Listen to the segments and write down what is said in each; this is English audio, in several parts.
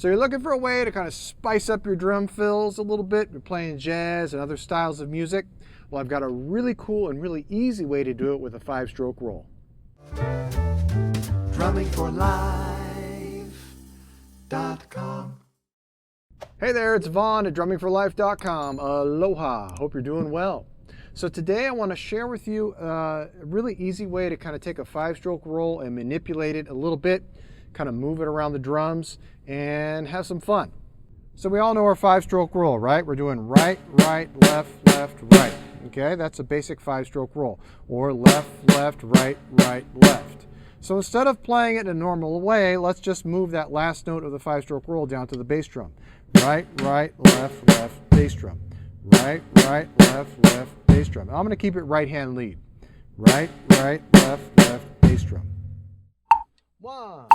So you're looking for a way to kind of spice up your drum fills a little bit. You're playing jazz and other styles of music. Well, I've got a really cool and really easy way to do it with a 5-stroke roll. drummingforlife.com. Hey there, it's Vaughn at drummingforlife.com. Aloha, hope you're doing well. So today I want to share with you a really easy way to kind of take a 5-stroke roll and manipulate it a little bit, kind of move it around the drums and have some fun. So we all know our 5-stroke roll, right? We're doing right, right, left, left, right. Okay, that's a basic 5-stroke roll. Or left, left, right, right, left. So instead of playing it in a normal way, let's just move that last note of the 5-stroke roll down to the bass drum. Right, right, left, left, bass drum. Right, right, left, left, bass drum. I'm going to keep it right hand lead. Right, right, left, left, bass drum. 1,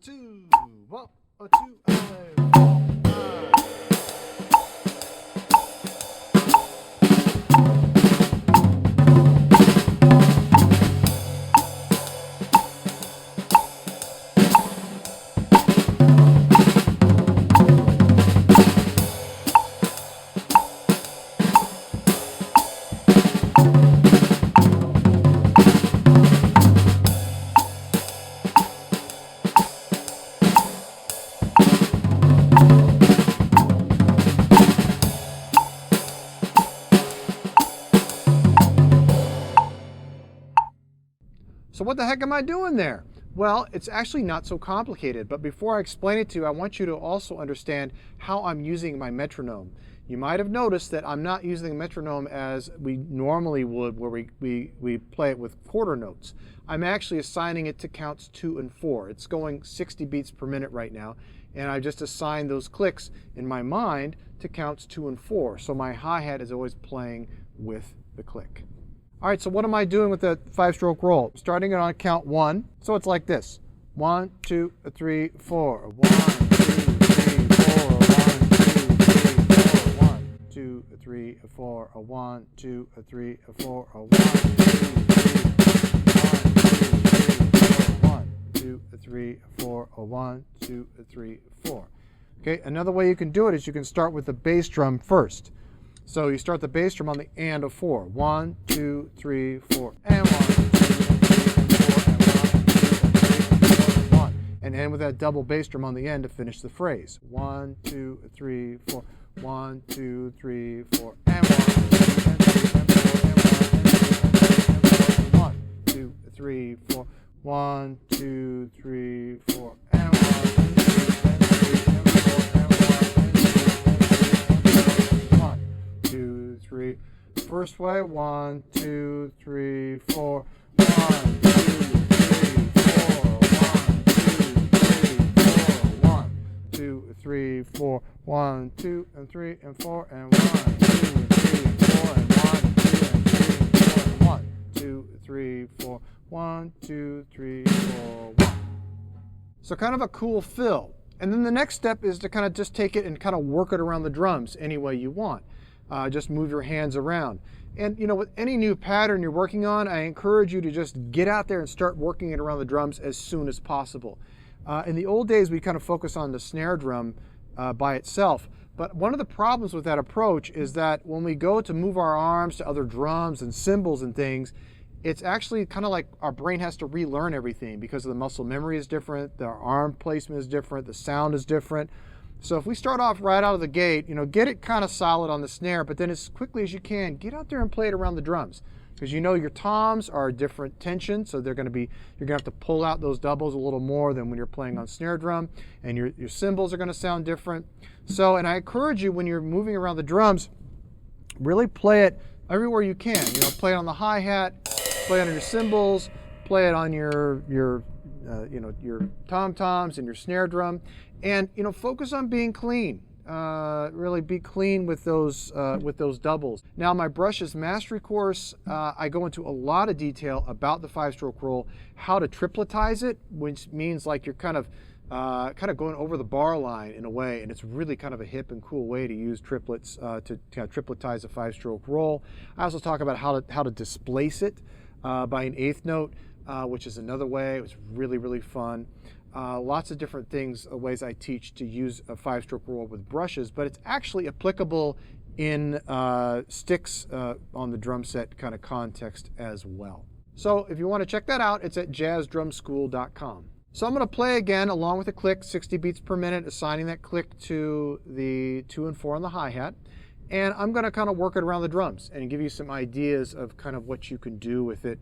2, 1, 2, 4, 5. So what the heck am I doing there? Well, it's actually not so complicated, but before I explain it to you, I want you to also understand how I'm using my metronome. You might have noticed that I'm not using the metronome as we normally would, where we play it with quarter notes. I'm actually assigning it to counts 2 and 4. It's going 60 beats per minute right now, and I just assigned those clicks in my mind to counts 2 and 4. So my hi-hat is always playing with the click. All right, so what am I doing with the 5-stroke roll? Starting it on count 1. So it's like this. 1, 2, 3, 4. 1, 2, 3, 4. 1, 2, 3, 4. 1, 2, 3, 4. 1, 2, 3, 4. Okay, another way you can do it is you can start with the bass drum first. So you start the bass drum on the and of 4. 1, 2, 3, 4, and 1, 2, 3, and 1. And end with that double bass drum on the end to finish the phrase. 1, 2, 3, 4, 1, 2, 3, 4, and 1, 2, 3, 4, 1, 2, 3, 4, and 1. First way, 1, 2, 3, 4. 1, 2, 3, 4. 1, 2, 3, 4. 1, 2, 3, and 4, and 1, 2, 3, 4, and 1, 2, 3, 4. 1, 2, 3, 4. 1, 2, 3, 4. 1. So kind of a cool fill. And then the next step is to kind of just take it and kind of work it around the drums any way you want. Just move your hands around. And you know, with any new pattern you're working on, I encourage you to just get out there and start working it around the drums as soon as possible. In the old days, we kind of focus on the snare drum by itself. But one of the problems with that approach is that when we go to move our arms to other drums and cymbals and things, it's actually kind of like our brain has to relearn everything because the muscle memory is different, the arm placement is different, the sound is different. So if we start off right out of the gate, you know, get it kind of solid on the snare, but then as quickly as you can, get out there and play it around the drums. Because you know your toms are different tension, so you're going to have to pull out those doubles a little more than when you're playing on snare drum, and your cymbals are going to sound different. So, and I encourage you when you're moving around the drums, really play it everywhere you can. You know, play it on the hi-hat, play it on your cymbals, play it on your tom-toms and your snare drum. And you know, focus on being clean. Really be clean with those doubles. Now, my brushes mastery course, I go into a lot of detail about the 5-stroke roll, how to tripletize it, which means like you're kind of going over the bar line in a way, and it's really kind of a hip and cool way to use triplets to kind of tripletize a 5-stroke roll. I also talk about how to displace it by an 8th note, which is another way. It's really, really fun. lots of different things, ways I teach to use a 5-stroke roll with brushes, but it's actually applicable in sticks on the drum set kind of context as well. So if you want to check that out, it's at jazzdrumschool.com. So I'm going to play again along with a click, 60 beats per minute, assigning that click to the 2 and 4 on the hi-hat. And I'm going to kind of work it around the drums and give you some ideas of kind of what you can do with it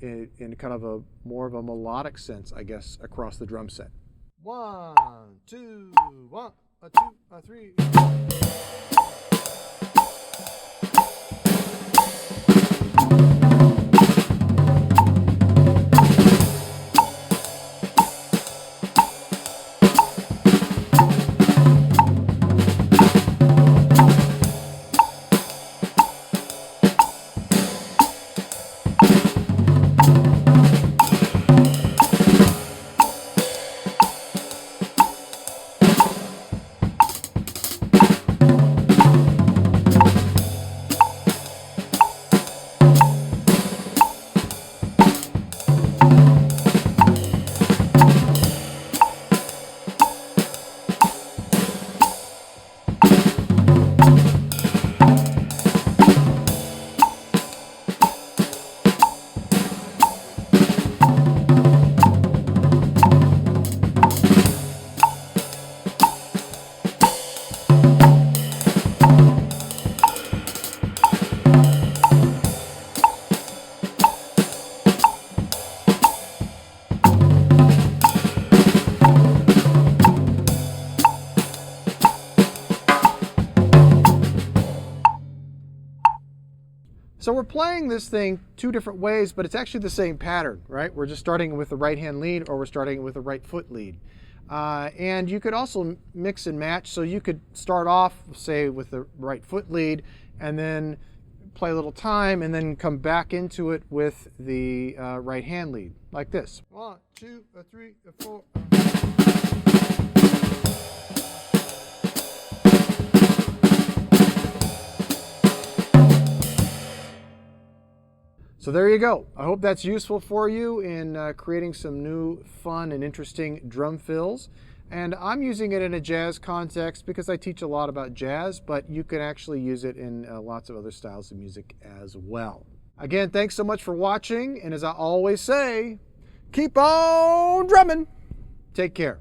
in kind of a more of a melodic sense, I guess, across the drum set. 1, 2, 1, 2, 3. So we're playing this thing 2 different ways, but it's actually the same pattern, right? We're just starting with the right hand lead, or we're starting with the right foot lead. And you could also mix and match. So you could start off, say, with the right foot lead, and then play a little time, and then come back into it with the right hand lead, like this. 1, 2, 3, 4. So there you go. I hope that's useful for you in creating some new fun and interesting drum fills. And I'm using it in a jazz context because I teach a lot about jazz, but you can actually use it in lots of other styles of music as well. Again, thanks so much for watching. And as I always say, keep on drumming. Take care.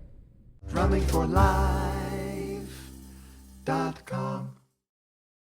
drummingforlife.com